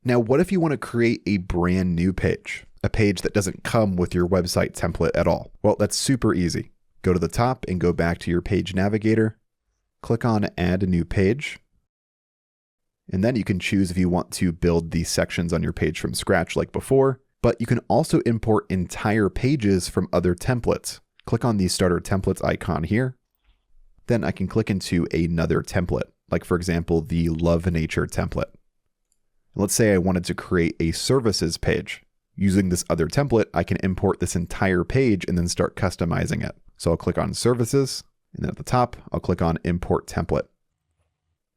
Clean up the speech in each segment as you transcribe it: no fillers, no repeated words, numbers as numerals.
Now, what if you want to create a brand new page, a page that doesn't come with your website template at all? Well, that's super easy. Go to the top and go back to your page navigator, click on Add a New Page, and then you can choose if you want to build these sections on your page from scratch like before, but you can also import entire pages from other templates. Click on the Starter Templates icon here. Then I can click into another template, like for example, the Love Nature template. Let's say I wanted to create a services page. Using this other template, I can import this entire page and then start customizing it. So I'll click on Services, and then at the top, I'll click on Import Template.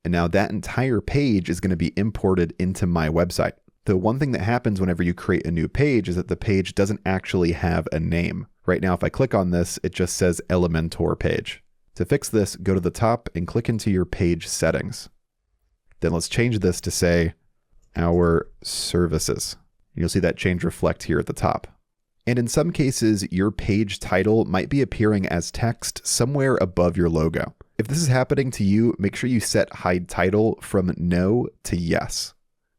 And now that entire page is going to be imported into my website. The one thing that happens whenever you create a new page is that the page doesn't actually have a name. Right now, if I click on this, it just says Elementor page. To fix this, go to the top and click into your page settings. Then let's change this to say Our Services. You'll see that change reflect here at the top. And in some cases, your page title might be appearing as text somewhere above your logo. If this is happening to you, make sure you set Hide Title from No to Yes.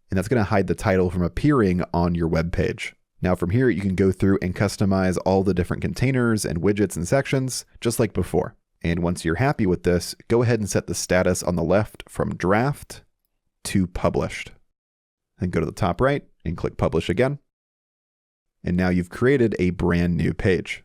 And that's going to hide the title from appearing on your web page. Now from here, you can go through and customize all the different containers and widgets and sections, just like before. And once you're happy with this, go ahead and set the status on the left from Draft to Published. Then go to the top right and click Publish again. And now you've created a brand new page.